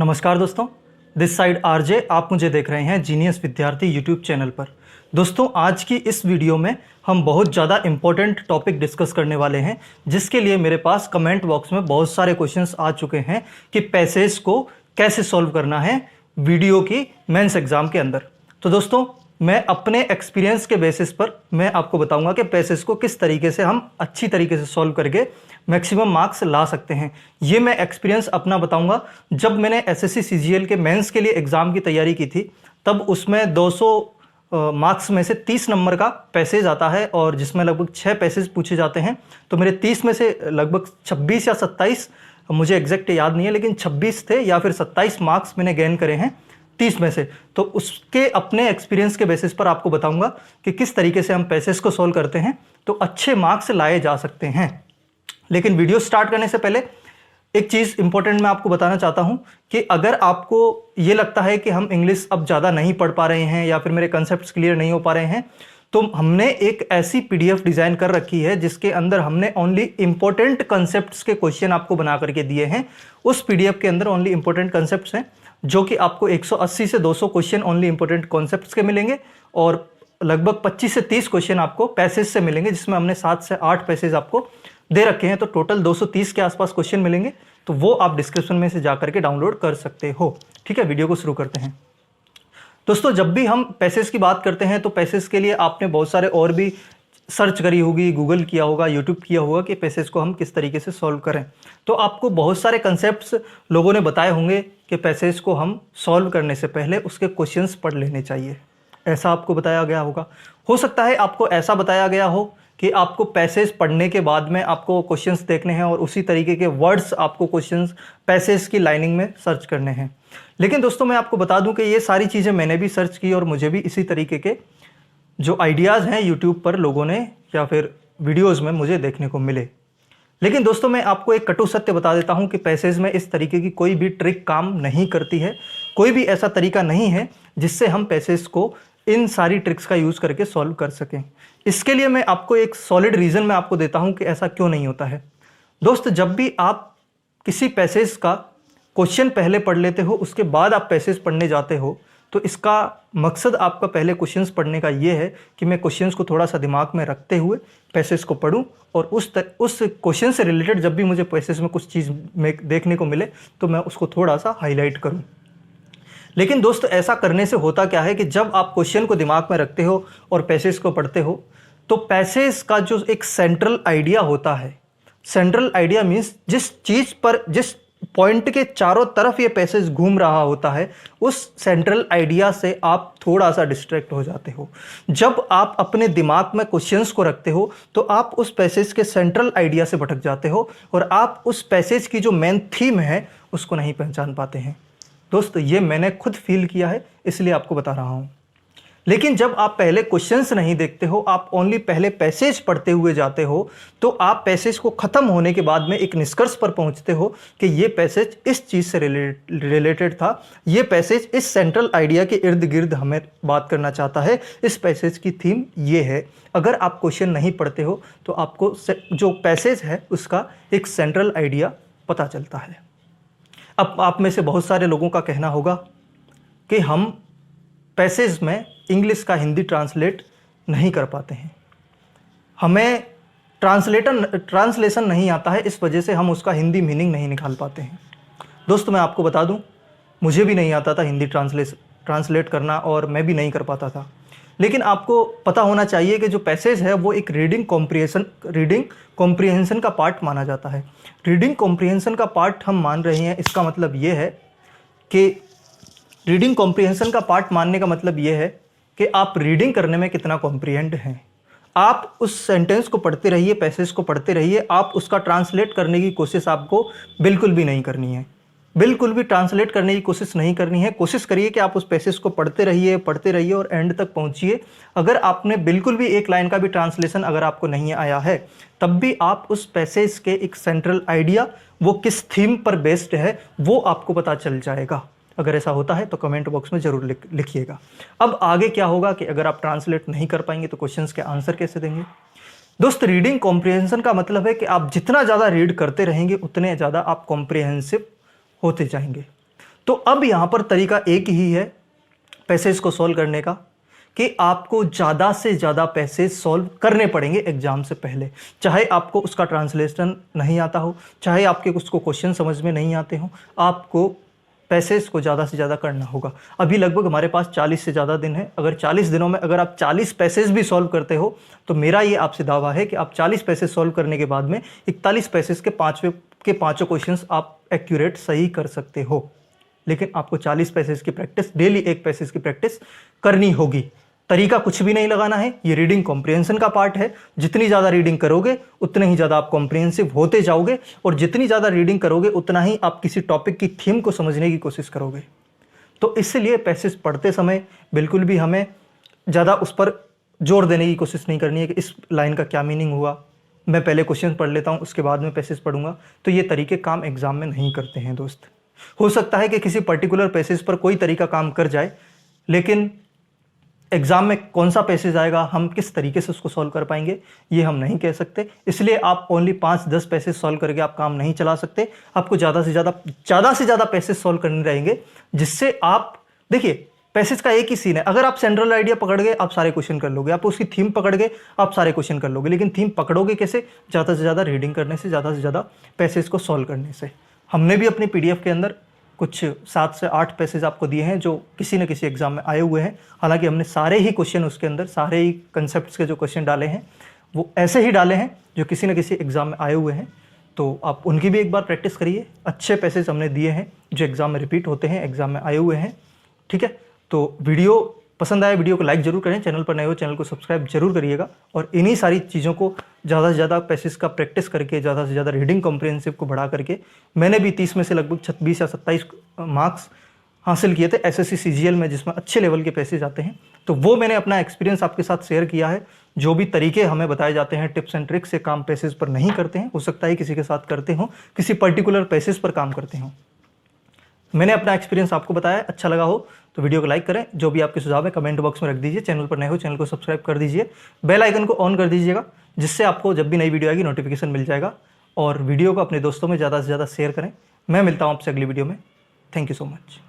नमस्कार दोस्तों, this side RJ. आप मुझे देख रहे हैं जीनियस विद्यार्थी यूट्यूब चैनल पर। दोस्तों, आज की इस वीडियो में हम बहुत ज़्यादा इम्पोर्टेंट टॉपिक डिस्कस करने वाले हैं, जिसके लिए मेरे पास कमेंट बॉक्स में बहुत सारे क्वेश्चंस आ चुके हैं कि पैसेज को कैसे सॉल्व करना है वीडियो की मेंस एग्जाम के अंदर। तो दोस्तों, मैं अपने एक्सपीरियंस के बेसिस पर मैं आपको बताऊंगा कि पैसेज को किस तरीके से हम अच्छी तरीके से सॉल्व करके मैक्सिमम मार्क्स ला सकते हैं। ये मैं एक्सपीरियंस अपना बताऊंगा। जब मैंने एसएससी सीजीएल के मेंस के लिए एग्ज़ाम की तैयारी की थी, तब उसमें 200 मार्क्स में से 30 नंबर का पैसेज आता है और जिसमें लगभग 6 पैसेज पूछे जाते हैं। तो मेरे 30 में से लगभग 26 या 27, मुझे एग्जैक्ट याद नहीं है, लेकिन 26 थे या फिर 27 मार्क्स मैंने गेन करे हैं 30 में से। तो उसके अपने एक्सपीरियंस के बेसिस पर आपको बताऊंगा कि किस तरीके से हम पैसेज को सॉल्व करते हैं तो अच्छे मार्क्स लाए जा सकते हैं। लेकिन वीडियो स्टार्ट करने से पहले एक चीज़ इंपॉर्टेंट मैं आपको बताना चाहता हूं कि अगर आपको ये लगता है कि हम इंग्लिश अब ज़्यादा नहीं पढ़ पा रहे हैं या फिर मेरे कंसेप्ट्स क्लियर नहीं हो पा रहे हैं, तो हमने एक ऐसी पीडीएफ डिज़ाइन कर रखी है जिसके अंदर हमने ओनली इंपॉर्टेंट कंसेप्ट्स के क्वेश्चन आपको बना करके दिए हैं। उस पीडीएफ के अंदर ओनली इंपॉर्टेंट कंसेप्ट्स हैं, जो कि आपको 180 से 200 क्वेश्चन ओनली इंपॉर्टेंट कॉन्सेप्ट्स के मिलेंगे और लगभग 25 से 30 क्वेश्चन आपको पैसेज से मिलेंगे, जिसमें हमने 7 से 8 पैसेज आपको दे रखे हैं। तो टोटल 230 के आसपास क्वेश्चन मिलेंगे। तो वो आप डिस्क्रिप्शन में से जाकर के डाउनलोड कर सकते हो। ठीक है, वीडियो को शुरू करते हैं। दोस्तों, जब भी हम पैसेज की बात करते हैं तो पैसेज के लिए आपने बहुत सारे और भी सर्च करी होगी, गूगल किया होगा, यूट्यूब किया होगा कि पैसेज को हम किस तरीके से सॉल्व करें। तो आपको बहुत सारे कंसेप्ट्स लोगों ने बताए होंगे कि पैसेज को हम सॉल्व करने से पहले उसके क्वेश्चंस पढ़ लेने चाहिए, ऐसा आपको बताया गया होगा। हो सकता है आपको ऐसा बताया गया हो कि आपको पैसेज पढ़ने के बाद में आपको क्वेश्चंस देखने हैं और उसी तरीके के वर्ड्स आपको क्वेश्चंस पैसेज की लाइनिंग में सर्च करने हैं। लेकिन दोस्तों, मैं आपको बता दूं कि ये सारी चीज़ें मैंने भी सर्च की और मुझे भी इसी तरीके के जो आइडियाज़ हैं यूट्यूब पर लोगों ने या फिर वीडियोज़ में मुझे देखने को मिले। लेकिन दोस्तों, मैं आपको एक कटु सत्य बता देता हूं कि पैसेज में इस तरीके की कोई भी ट्रिक काम नहीं करती है। कोई भी ऐसा तरीका नहीं है जिससे हम पैसेज को इन सारी ट्रिक्स का यूज़ करके सॉल्व कर सकें। इसके लिए मैं आपको एक सॉलिड रीज़न मैं आपको देता हूं कि ऐसा क्यों नहीं होता है। दोस्त, जब भी आप किसी पैसेज का क्वेश्चन पहले पढ़ लेते हो, उसके बाद आप पैसेज पढ़ने जाते हो, तो इसका मकसद आपका पहले क्वेश्चंस पढ़ने का ये है कि मैं क्वेश्चंस को थोड़ा सा दिमाग में रखते हुए पैसेज को पढूं और उस क्वेश्चन से रिलेटेड जब भी मुझे पैसेज में कुछ चीज़ में देखने को मिले तो मैं उसको थोड़ा सा हाईलाइट करूं। लेकिन दोस्तों, ऐसा करने से होता क्या है कि जब आप क्वेश्चन को दिमाग में रखते हो और पैसेज को पढ़ते हो, तो पैसेज का जो एक सेंट्रल आइडिया होता है, सेंट्रल आइडिया मीन्स जिस चीज़ पर, जिस पॉइंट के चारों तरफ ये पैसेज घूम रहा होता है, उस सेंट्रल आइडिया से आप थोड़ा सा डिस्ट्रैक्ट हो जाते हो। जब आप अपने दिमाग में क्वेश्चंस को रखते हो तो आप उस पैसेज के सेंट्रल आइडिया से भटक जाते हो और आप उस पैसेज की जो मेन थीम है उसको नहीं पहचान पाते हैं। दोस्तों, ये मैंने खुद फील किया है, इसलिए आपको बता रहा हूँ। लेकिन जब आप पहले क्वेश्चंस नहीं देखते हो, आप ओनली पहले पैसेज पढ़ते हुए जाते हो, तो आप पैसेज को ख़त्म होने के बाद में एक निष्कर्ष पर पहुंचते हो कि ये पैसेज इस चीज़ से रिलेटेड था, ये पैसेज इस सेंट्रल आइडिया के इर्द गिर्द हमें बात करना चाहता है, इस पैसेज की थीम ये है। अगर आप क्वेश्चन नहीं पढ़ते हो तो आपको जो पैसेज है उसका एक सेंट्रल आइडिया पता चलता है। अब आप में से बहुत सारे लोगों का कहना होगा कि हम पैसेज में इंग्लिश का हिंदी ट्रांसलेट नहीं कर पाते हैं, हमें ट्रांसलेशन नहीं आता है, इस वजह से हम उसका हिंदी मीनिंग नहीं निकाल पाते हैं। दोस्तों, मैं आपको बता दूं, मुझे भी नहीं आता था हिंदी ट्रांसलेट करना और मैं भी नहीं कर पाता था। लेकिन आपको पता होना चाहिए कि जो पैसेज है वो एक रीडिंग कॉम्प्रिहेंशन का पार्ट माना जाता है। रीडिंग कॉम्प्रिहेंशन का पार्ट हम मान रहे हैं, इसका मतलब ये है कि रीडिंग कॉम्प्रिहेंशन का पार्ट मानने का मतलब ये है कि आप रीडिंग करने में कितना कॉम्प्रिहेंड हैं। आप उस सेंटेंस को पढ़ते रहिए, पैसेज को पढ़ते रहिए, आप उसका ट्रांसलेट करने की कोशिश आपको बिल्कुल भी नहीं करनी है, बिल्कुल भी ट्रांसलेट करने की कोशिश नहीं करनी है। कोशिश करिए कि आप उस पैसेज को पढ़ते रहिए और एंड तक पहुंचिए। अगर आपने बिल्कुल भी एक लाइन का भी ट्रांसलेशन अगर आपको नहीं आया है, तब भी आप उस पैसेज के एक सेंट्रल आइडिया, वो किस थीम पर बेस्ड है, वो आपको पता चल जाएगा। अगर ऐसा होता है तो कमेंट बॉक्स में ज़रूर लिखिएगा। अब आगे क्या होगा कि अगर आप ट्रांसलेट नहीं कर पाएंगे तो क्वेश्चंस के आंसर कैसे देंगे। दोस्त, रीडिंग कॉम्प्रिहेंशन का मतलब है कि आप जितना ज़्यादा रीड करते रहेंगे उतने ज़्यादा आप कॉम्प्रिहेंसिव होते जाएंगे। तो अब यहाँ पर तरीका एक ही है पैसेज को सॉल्व करने का, कि आपको ज़्यादा से ज़्यादा पैसेज सॉल्व करने पड़ेंगे एग्जाम से पहले। चाहे आपको उसका ट्रांसलेशन नहीं आता हो, चाहे आपके उसको क्वेश्चन समझ में नहीं आते हो, आपको पैसेज को ज़्यादा से ज़्यादा करना होगा। अभी लगभग हमारे पास 40 से ज़्यादा दिन है। अगर 40 दिनों में अगर आप 40 पैसेज भी सॉल्व करते हो तो मेरा ये आपसे दावा है कि आप 40 पैसेज सॉल्व करने के बाद में 41 पैसेज के पाँचों क्वेश्चंस आप एक्यूरेट सही कर सकते हो। लेकिन आपको 40 पैसेज की प्रैक्टिस, डेली एक पैसेज की प्रैक्टिस करनी होगी। तरीका कुछ भी नहीं लगाना है, ये रीडिंग कॉम्प्रिहेंशन का पार्ट है। जितनी ज़्यादा रीडिंग करोगे उतने ही ज़्यादा आप कॉम्प्रिहेंसिव होते जाओगे, और जितनी ज़्यादा रीडिंग करोगे उतना ही आप किसी टॉपिक की थीम को समझने की कोशिश करोगे। तो इसलिए पैसेज पढ़ते समय बिल्कुल भी हमें ज़्यादा उस पर जोर देने की कोशिश नहीं करनी है कि इस लाइन का क्या मीनिंग हुआ, मैं पहले क्वेश्चन पढ़ लेता हूँ उसके बाद में पैसेज पढ़ूंगा। तो ये तरीके काम एग्जाम में नहीं करते हैं दोस्त। हो सकता है कि किसी पर्टिकुलर पैसेज पर कोई तरीका काम कर जाए, लेकिन एग्जाम में कौन सा पैसेज आएगा, हम किस तरीके से उसको सॉल्व कर पाएंगे, ये हम नहीं कह सकते। इसलिए आप ओनली 5-10 पैसेज सॉल्व करके आप काम नहीं चला सकते। आपको ज़्यादा से ज़्यादा पैसेज सॉल्व करने रहेंगे, जिससे आप देखिए पैसेज का एक ही सीन है। अगर आप सेंट्रल आइडिया पकड़ गए आप सारे क्वेश्चन कर लोगे, आप उसकी थीम पकड़ गए आप सारे क्वेश्चन कर लोगे। लेकिन थीम पकड़ोगे कैसे? ज़्यादा से ज़्यादा रीडिंग करने से, ज़्यादा से ज़्यादा पैसेज को सॉल्व करने से। हमने भी अपनी PDF के अंदर कुछ 7 से 8 पैसेज आपको दिए हैं जो किसी न किसी एग्जाम में आए हुए हैं। हालांकि हमने सारे ही क्वेश्चन उसके अंदर, सारे ही कंसेप्ट्स के जो क्वेश्चन डाले हैं वो ऐसे ही डाले हैं जो किसी न किसी एग्जाम में आए हुए हैं। तो आप उनकी भी एक बार प्रैक्टिस करिए। अच्छे पैसेज हमने दिए हैं जो एग्जाम में रिपीट होते हैं, एग्जाम में आए हुए हैं। ठीक है, तो वीडियो पसंद आए वीडियो को लाइक जरूर करें, चैनल पर नए हो चैनल को सब्सक्राइब जरूर करिएगा। और इन्हीं सारी चीज़ों को ज़्यादा से ज़्यादा पैसेज का प्रैक्टिस करके, ज़्यादा से ज़्यादा रीडिंग कॉम्प्रिहेंसिव को बढ़ा करके, मैंने भी 30 में से लगभग 26 या 27 मार्क्स हासिल किए थे SSC CGL में, जिसमें अच्छे लेवल के पैसेज आते हैं। तो वो मैंने अपना एक्सपीरियंस आपके साथ शेयर किया है। जो भी तरीके हमें बताए जाते हैं, टिप्स एंड ट्रिक्स से काम पैसेज पर नहीं करते हैं। हो सकता है किसी के साथ करते हो, किसी पर्टिकुलर पैसेज पर काम करते हो। मैंने अपना एक्सपीरियंस आपको बताया, अच्छा लगा हो तो वीडियो को लाइक करें। जो भी आपके सुझाव है कमेंट बॉक्स में रख दीजिए। चैनल पर नए हो चैनल को सब्सक्राइब कर दीजिए, बेल आइकन को ऑन कर दीजिएगा, जिससे आपको जब भी नई वीडियो आएगी नोटिफिकेशन मिल जाएगा। और वीडियो को अपने दोस्तों में ज़्यादा से ज़्यादा शेयर करें। मैं मिलता हूँ आपसे अगली वीडियो में। Thank you so much.